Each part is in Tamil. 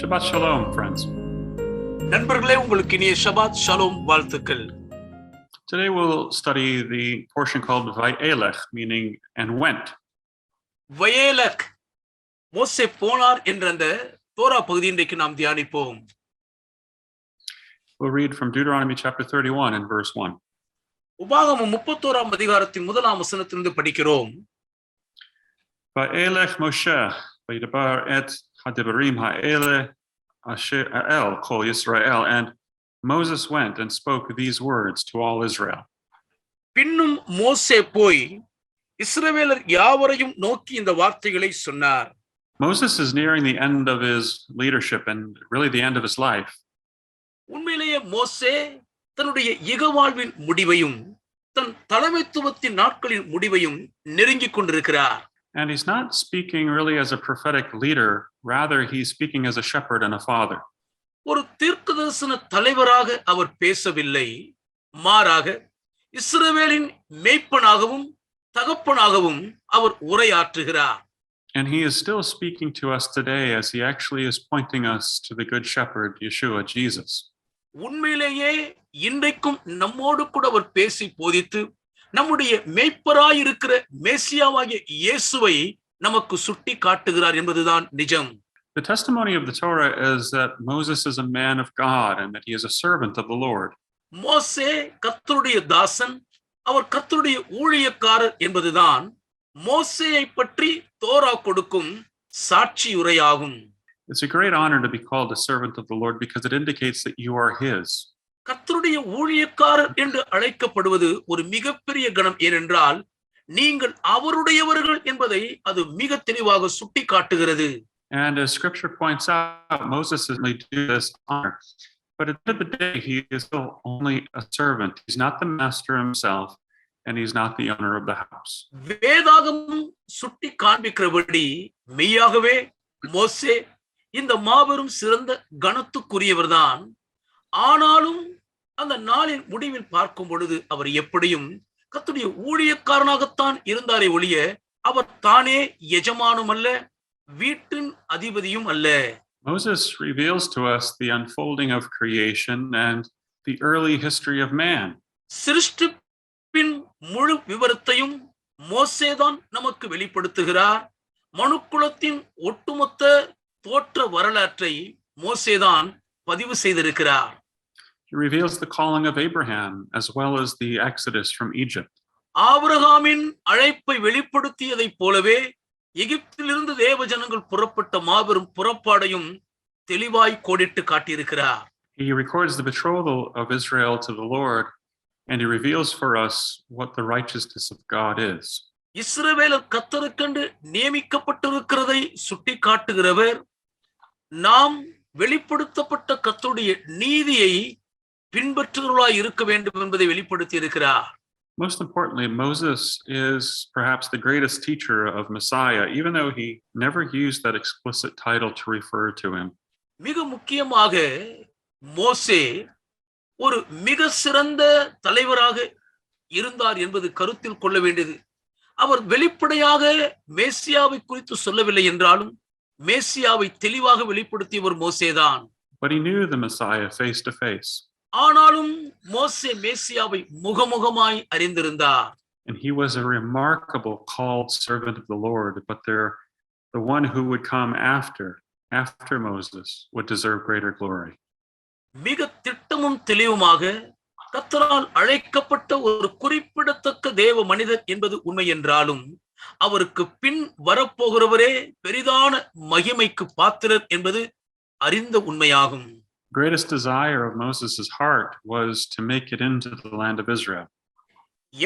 Shabbat Shalom, friends. நண்பர்களே, உங்களுக்கு இனிய ஷபாத் ஷலோம் வாழ்த்துக்கள். Today we'll study the portion called Vayeilech, meaning and went. வயேலக், மோசே போனார் என்ற அந்த தோரா பகுதி இன்றைக்கு நாம் தியானிப்போம். We'll read from Deuteronomy chapter 31 and verse 1. உபாகமம் 31ஆம் அதிகாரத்தின் 1ஆம் வசனத்திலிருந்து படிக்கிறோம். Vayeilech Moshe vaydabar et hadibarim ha'ele asher el kol Yisrael, and Moses went and spoke these words to all Israel. பின்னும் மோசே போய் இஸ்ரவேலர் யாவரையும் நோக்கி இந்த வார்த்தைகளை சொன்னார். Moses is nearing the end of his leadership and really the end of his life. உண்மையிலேயே மோசே தன்னுடைய இகவாழ்வின் முடிவையும் தன் தலைமைத்துவத்தின் நாட்களின் முடிவையும் நெருங்கிக் கொண்டிருக்கிறார். And he's not speaking really as a prophetic leader, rather he's speaking as a shepherd and a father. ஒரு தீர்க்கதரிசன தலைவராக அவர் பேசவில்லை, மாறாக இஸ்ரவேலின் மேய்ப்பனாகவும் தகப்பனாகவும் அவர் உரையாற்றுகிறார். And he is still speaking to us today as he actually is pointing us to the good shepherd, Yeshua, Jesus. உண்மையிலேயே இன்றைக்கும் நம்மோடு கூட அவர் பேசி போதித்து நம்முடைய மேய்ப்பராய் இருக்கிற மேசியாவாகிய இயேசுவை நமக்கு சுட்டி காட்டுகிறார் என்பதுதான் நிஜம். The testimony of the Torah is that Moses is a man of God and that he is a servant of the Lord. மோசே கர்த்தருடைய தாசன், அவர் கர்த்தருடைய ஊழியக்காரர் என்பதுதான் மோசேயை பற்றி தோரா கொடுக்கும் சாட்சியுரையாகும். It's a great honor to be called a servant of the Lord because it indicates that you are his. கர்த்தருடைய ஊழியக்காரர் என்று அழைக்கப்படுவது ஒரு மிகப்பெரிய கணம். ஏனென்றால் நீங்கள் அவருடையவர்கள் என்பதை அது மிக தெளிவாக சுட்டி காட்டுகிறது. And as scripture points out, Moses is only due this honor. But at the end of the day, he is still only a servant. He's not the master himself, and he's not the owner of the house. வேதாகமம் சுட்டி காண்பிக்கிறபடி மெய்யாகவே மோசே இந்த மாபெரும் சிறந்த கணத்துக்குரியவர்தான். ஆனாலும் அந்த நாளின் முடிவில் பார்க்கும் பொழுது அவர் எப்படியும் கர்த்தருடைய ஊழியக்காரனாகத்தான் இருந்தாரே ஒழிய அவர் தானே எஜமானும் அல்ல, வீட்டின் அதிபதியும் அல்ல. Moses reveals to us the unfolding of creation and the early history of man. சிருஷ்டிப்பின் முழு விவரத்தையும் மோசேதான் நமக்கு வெளிப்படுத்துகிறார். மனுக்குலத்தின் ஒட்டுமொத்த தோற்ற வரலாற்றை மோசேதான் பதிவு செய்திருக்கிறார். He reveals the calling of Abraham as well as the exodus from Egypt. ஆபிரகாமின் அழைப்பை வெளிப்படுத்தியதைப் போலவே எகிப்திலிருந்து தேவ ஜனங்கள் புறப்பட்ட மாபெரும் புறப்பாடையும் தெளிவாய் கோடிட்டு காட்டியிருக்கிறார். He records the betrothal of Israel to the Lord, and he reveals for us what the righteousness of God is. இஸ்ரவேலர் கர்த்தருக்கென்று நியமிக்கப்பட்டிருக்கிறதை சுட்டி காட்டுகிறவர், நாம் வெளிப்படுத்தப்பட்ட கர்த்தருடைய நீதியை பின்பற்றுகிறவர்களாய் இருக்க வேண்டும் என்பதை வெளிப்படுத்தி இருக்கிறார். Most importantly, Moses is perhaps the greatest teacher of Messiah, even though he never used that explicit title to refer to him. மிக முக்கியமாக மோசே ஒரு மிக சிறந்த தலைவராக இருந்தார் என்பது கருத்தில் கொள்ள வேண்டியது. அவர் வெளிப்படையாக மேசியாவை குறித்து சொல்லவில்லை என்றாலும் மேசியாவை தெளிவாக வெளிப்படுத்தியவர் மோசேதான். But he knew the Messiah face to face. ஆனாலும் மோசே மேசியாவை முகமுகமாய் அறிந்திருந்தார். And he was a remarkable called servant of the Lord, but the one who would come after Moses would deserve greater glory. மிக திட்டமும் தெளிவுமாக கர்த்தரால் அழைக்கப்பட்ட ஒரு குறிப்பிடத்தக்க தேவ மனிதர் என்பது உண்மை என்றாலும் அவருக்கு பின் வரப்போகிறவரே பெரிதான மகிமைக்கு பாத்திரர் என்பது அறிந்த உண்மையாகும். Greatest desire of Moses' heart was to make it into the land of Israel.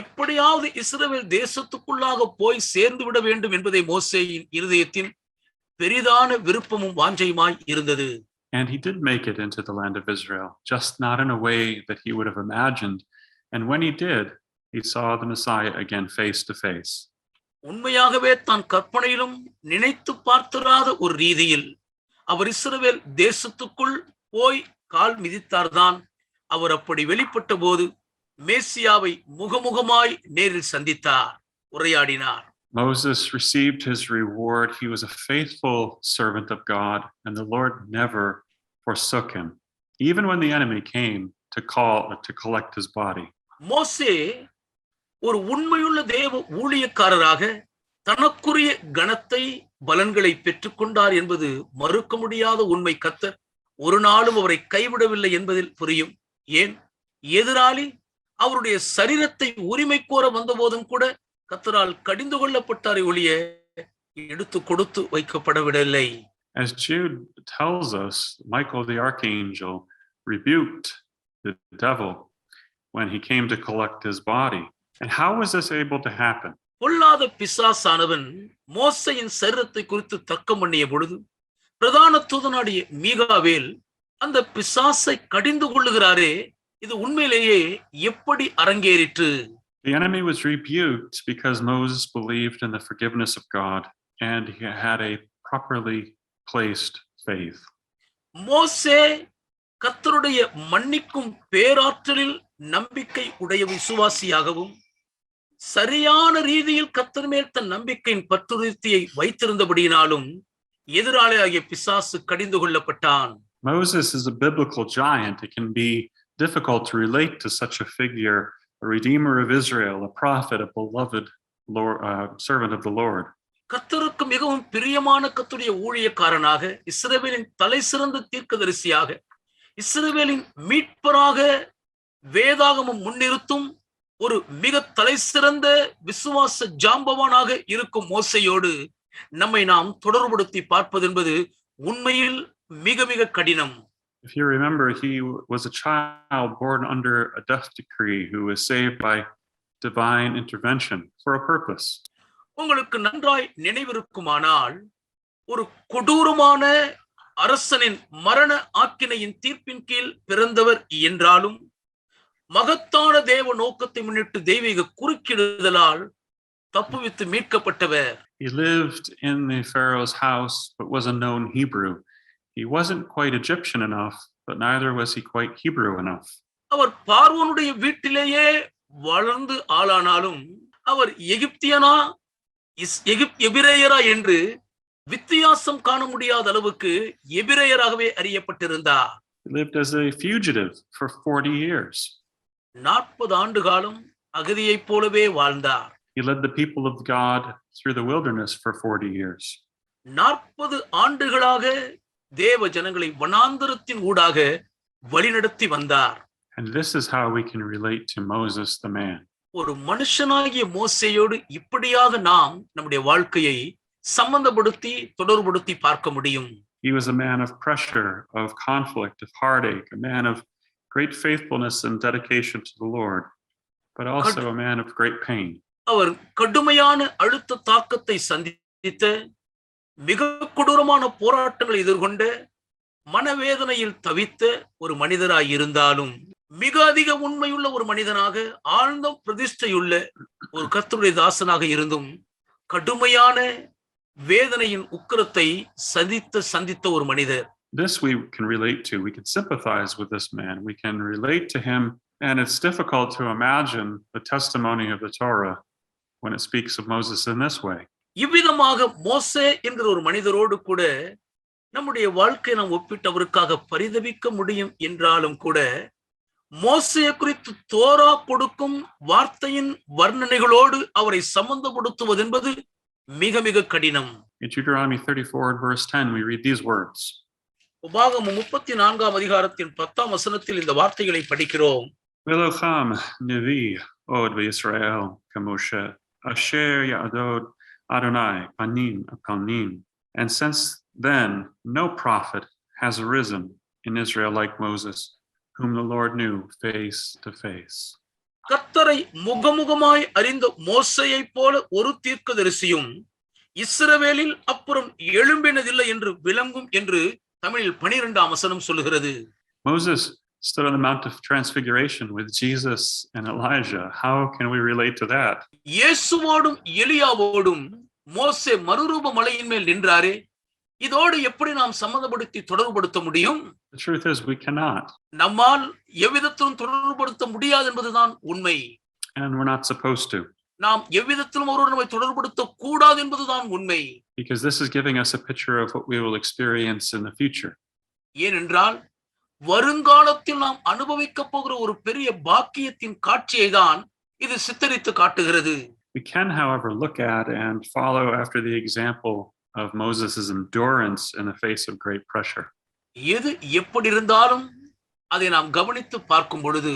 எப்படியாவது இஸ்ரவேல் தேசத்துக்குள்ளாக போய் சேர்ந்து விட வேண்டும் என்பதை மோசேயின் இருதயத்தின் பெரிதான விருப்பமும் வாஞ்சையுமாய் இருந்தது. And he did make it into the land of Israel, just not in a way that he would have imagined. And when he did, he saw the Messiah again face to face. உண்மையாகவே தான் கற்பனையிலும் நினைத்து பார்த்திராத ஒரு ரீதியில் அவர் இஸ்ரவேல் தேசத்துக்குள் போய் கால் மிதித்தார்தான். அவர் அப்படி வெளிப்பட்ட போது மேசியாவை முகமுகமாய் நேரில் சந்தித்தார், உரையாடினார். Moses received his reward. He was a faithful servant of God, and the Lord never forsook him, even when the enemy came to collect his body. மோசே ஒரு உண்மையுள்ள தேவ ஊழியக்காரராக தனக்குரிய கனத்தை பலன்களை பெற்றுக்கொண்டார் என்பது மறுக்க முடியாத உண்மை. கர்த்தர் ஒரு நாளும் அவரை கைவிடவில்லை என்பதில் புரியும். ஏன், எதிராளி அவருடைய சரீரத்தை உரிமை கோர வந்த போதும் கூட கர்த்தரால் கடிந்து கொள்ளப்பட்டாரை ஒழிய எடுத்து கொடுத்து வைக்கப்படவில்லை. As Jude tells us, Michael the archangel rebuked the devil when he came to collect his body. And how was this able to happen? பொல்லாத பிசாசானவன் மோசையின் சரீரத்தை குறித்து தர்க்கம் பண்ணிய பொழுது பிரதான தூதனாகிய மீகாவேல் அந்த பிசாசை கடிந்து கொள்ளுகிறாரே, இது உண்மையிலேயே எப்படி அரங்கேறிற்று? The enemy was rebuked because Moses believed in the forgiveness of God and he had a properly placed faith. மோசே கர்த்தருடைய மன்னிக்கும் பேராற்றலில் நம்பிக்கை உடைய விசுவாசியாகவும் சரியான ரீதியில் கர்த்தர் மேல் தன் நம்பிக்கையின் பற்றுறுதியை வைத்திருந்தபடியினாலும் எதிராளியாகிய பிசாசு கடிந்து கொள்ளப்பட்டான். Moses is a biblical giant. It can be difficult to relate to such a figure, a redeemer of Israel, a prophet, a beloved Lord, servant of the Lord. கர்த்தருக்கு மிகவும் பிரியமான கர்த்தருடைய ஊழியக்காரனாக, இஸ்ரவேலின் தலை சிறந்த தீர்க்கதரிசியாக, இஸ்ரவேலின் மீட்பராக வேதாகமம் முன்னிறுத்தும் ஒரு மிக தலை சிறந்த விசுவாச ஜாம்பவானாக இருக்கும் மோசையோடு நம்மை நாம் தொடர்புபடுத்தி பார்ப்பது என்பது உண்மையில் மிக மிக கடினம். If you remember, he was a child born under a death decree who was saved by divine intervention for a purpose. உங்களுக்கு நன்றாய் நினைவிருக்குமானால், ஒரு கொடூரமான அரசனின் மரண ஆக்கினையின் தீர்ப்பின் கீழ் பிறந்தவர் என்றாலும் மகத்தான தேவ நோக்கத்தை முன்னிட்டு தெய்வீக குறுக்கிடுதலால் தப்புவித்து மீட்கப்பட்டவர். He lived in the Pharaoh's house but was a known Hebrew. He wasn't quite Egyptian enough, but neither was he quite Hebrew enough. அவர் பார்வோனுடைய வீட்டிலேயே வளர்ந்து ஆளானாலும் அவர் எகிப்தியனா எபிரேயரா என்று வித்தியாசம் காண முடியாத அளவுக்கு எபிரேயராகவே அறியப்பட்டிருந்தார். He lived as a fugitive for 40 years. 40 ஆண்டு காலம் அகதியைப் போலவே வாழ்ந்தார். He led the people of God through the wilderness for 40 years. 40 ஆண்டுகளாக தேவ ஜனங்களை வனாந்தரத்தின் ஊடாக வழிநடத்தி வந்தார். And this is how we can relate to Moses the man. ஒரு மனுஷனாகிய மோசேயோடு இப்படியாக நாம் நம்முடைய வாழ்க்கையை சம்பந்தப்படுத்தி தொடர்புபடுத்தி பார்க்க முடியும். He was a man of pressure, of conflict, of heartache, a man of great faithfulness and dedication to the Lord, but also a man of great pain. அவர் கடுமையான அழுத்த தாக்கத்தை சந்தித்த, மிக கொடூரமான போராட்டங்களை எதிர்கொண்ட, மனவேதனையில் தவித்த ஒரு மனிதராய் இருந்தாலும் மிக அதிக உண்மையுள்ள ஒரு மனிதனாக, ஆழ்ந்த பிரதிஷ்டையுள்ள ஒரு கர்த்தருடைய தாசனாக இருந்தும் கடுமையான வேதனையின் உக்கிரத்தை சந்தித்த ஒரு மனிதர். This we can relate to. We can sympathize with this man. We can relate to him, and it's difficult to imagine the testimony of the Torah when it speaks of Moses in this way. இவ்விதமாக மோசே என்கிற ஒரு மனிதரோடு கூட நம்முடைய வாழ்க்கையை நாம் ஒப்பிட்டு அவருக்காக பரிதபிக்க முடியும் என்றாலும் கூட, மோசே குறித்து தோரா கொடுக்கும் வார்த்தையின் வர்ணனைகளோடு அவரை சம்பந்தப்படுத்துவது என்பது மிக மிக கடினம். In Deuteronomy 34 and verse 10, we read these words. உபாகமம் 34 அதிகாரத்தின் 10 வசனத்தில் இந்த வார்த்தைகளை படிக்கிறோம். Velocham nevi od v'Yisrael kamoshe asher ya'adod Adonai panim panim. And since then no prophet has arisen in Israel like Moses, whom the Lord knew face to face. கர்த்தரை முகமுகமாய் அறிந்த மோசேயை போல ஒரு தீர்க்கதரிசியும் இஸ்ரவேலில் அப்புறம் எழும்பினதில்லை என்று விளங்கும் என்று தமிழில் 12ஆம் வசனம் சொல்லுகிறது. Moses stood on the Mount of Transfiguration with Jesus and Elijah. How can we relate to that? இயேசுவோடும் எலியாவோடும் மோசே மறுரூப மலையின் மேல் நின்றாரே, இதோடு எப்படி நாம் சம்பந்தப்படுத்தி தொடர்புபடுத்த முடியும்? The truth is we cannot. நம்மால் எவ்விதத்திலும் தொடர்புபடுத்த முடியாது என்பதுதான் உண்மை. And we're not supposed to. நாம் எவ்விதத்திலும் ஒருவர் நம்மை தொடர்படுத்த கூடாது என்பதுதான் உண்மை. Because this is giving us a picture of what we will experience in the future. ஏனென்றால் வருங்காலத்தில் நாம் அனுபவிக்க போகிற ஒரு பெரிய பாக்கியத்தின் காட்சியை தான் இது சித்தரித்து காட்டுகிறது. We can, however, look at and follow after the example of Moses' endurance in the face of great pressure. எது எப்படி இருந்தாலும் அதை நாம் கவனித்து பார்க்கும் பொழுது,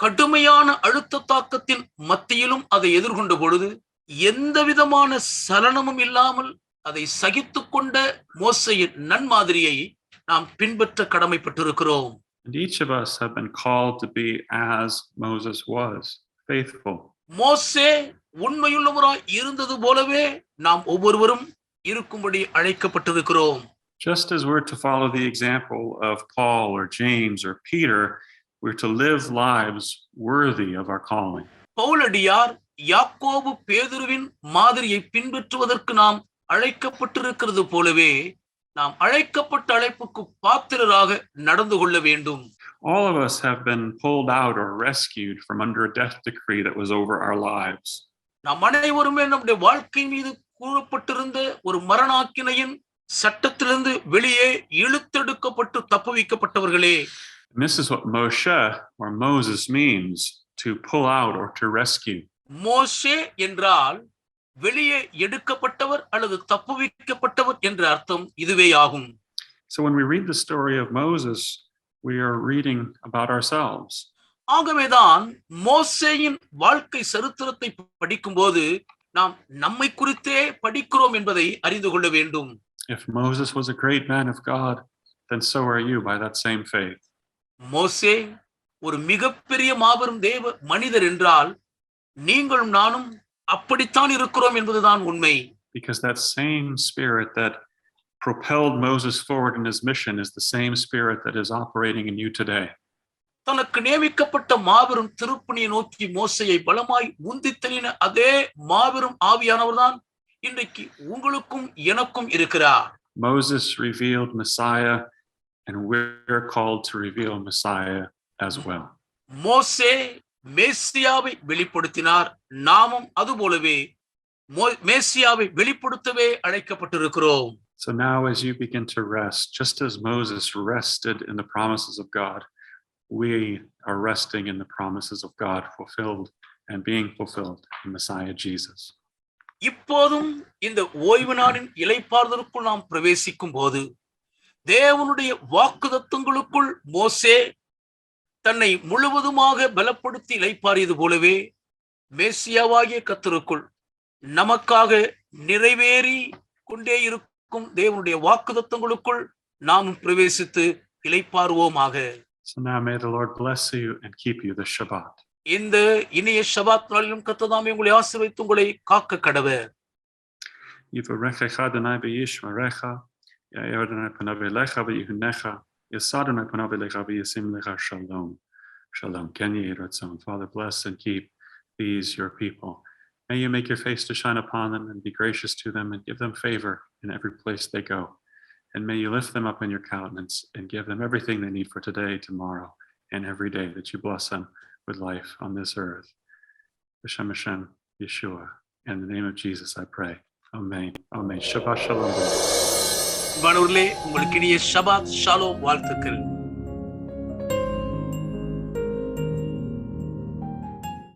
கடுமையான அழுத்த தாக்கத்தின் மத்தியிலும் அதை எதிர்கொண்ட பொழுது எந்த விதமான சலனமும் இல்லாமல் அதை சகித்துக் கொண்ட மோசேயின் நன்மாதிரியை நாம் பின்பற்ற கடமைப்பட்டிருக்கிறோம். And each of us have been called to be as Moses was, faithful. மோசே உண்மையுள்ளவராய் இருந்தது போலவே நாம் ஒவ்வொருவரும் இருக்கும்படி அழைக்கப்பட்டிருக்கிறோம். Just as we're to follow the example of Paul or James or Peter, we're to live lives worthy of our calling. பவுலடியார் யாக்கோபு பேதுருவின் மாதிரியை பின்பற்றுவதற்கு நாம் அழைக்கப்பட்டிருக்கிறது போலவே நாம் அழைக்கப்பட்ட அழைப்புக்கு பாத்திரராக நடந்து கொள்ள வேண்டும். All of us have been pulled out or rescued from under a death decree that was over our lives. நாம் அனைவருமே நம்முடைய வாழ்க்கை மீது கூறப்பட்டிருந்த ஒரு மரணாக்கினையின் சட்டத்திலிருந்து வெளியே இழுத்தெடுக்கப்பட்டு தப்புவிக்கப்பட்டவர்களே. And this is what Moshe or Moses means, to pull out or to rescue. மோசே என்றால் வெளியே எடுக்கப்பட்டவர் அல்லது தப்புவிக்கப்பட்டவர் என்ற அர்த்தம் இதுவே ஆகும். So when we read the story of Moses, we are reading about ourselves. ஆகவேதான் மோசேயின் வாழ்க்கை சரித்திரத்தை படிக்கும்போது நாம் நம்மை குறித்தே படிக்கிறோம் என்பதை அறிந்து கொள்ள வேண்டும். If Moses was a great man of God, then so are you by that same faith. மோசே ஒரு மிகப்பெரிய மாபெரும் தேவ மனிதர் என்றால் நீங்களும் நானும் அப்படித்தான் இருக்கிறோம் என்பதுதான் உண்மை. Because that same spirit that propelled Moses forward in his mission is the same spirit that is operating in you today. தனக்கு நியமிக்கப்பட்ட மாபெரும் திருப்பணியை நோக்கி மோசேயை பலமாய் உந்தித் தள்ளின அதே மாபெரும் ஆவியானவர் தான் இன்றைக்கு உங்களுக்கும் எனக்கும் இருக்கிறார். Moses revealed Messiah, and we're called to reveal Messiah as well. மோசே மேசியாவை வெளிப்படுத்தினார், நாமும் அதுபோலவே மேசியாவை வெளிப்படுத்தவே அழைக்கப்பட்டிருக்கிறோம். So now as you begin to rest, just as Moses rested in the promises of God, we are resting in the promises of God fulfilled and being fulfilled in Messiah Jesus. இப்போதும் இந்த ஓய்வு நாளின் இளைப்பாறுதலுக்குள் நாம் பிரவேசிக்கும் போது தேவனுடைய வாக்குத்தத்தங்களுக்குள் மோசே தன்னை முழுவதுமாக பலப்படுத்தி இளைப்பாறியது போலவே மேசியாவாகிய கர்த்தருக்குள் நமக்காக நிறைவேறி கொண்டே இருக்கும் தேவனுடைய வாக்குத்தத்தங்களுக்குள் நாம் பிரவேசித்து இளைப்பாறுவோமாக. So now may the Lord bless you and keep you this Shabbat. இந்த இனிய ஷபாத் நாளிலும் கர்த்தர் தாமே உங்களை ஆசீர்வதித்து உங்களை காக்க கடவர். Yivarechecha Adonai v'yishmerecha, Ya'er Adonai panav elecha v'yihunecha, Yasad Adonai panav elecha v'yasim lecha shalom. Shalom. Ken yeh ratzon. Father, bless and keep these your people. May you make your face to shine upon them and be gracious to them and give them favor in every place they go. And may you lift them up in your countenance and give them everything they need for today, tomorrow, and every day, that you bless them with life on this earth. B'Shem Hashem, Yeshua. In the name of Jesus, I pray. Amen. Amen. Shabbat Shalom. மாணவர்களே, உங்களுக்கு இனிய ஷபாத் ஷாலோம் வாழ்த்துக்கள்.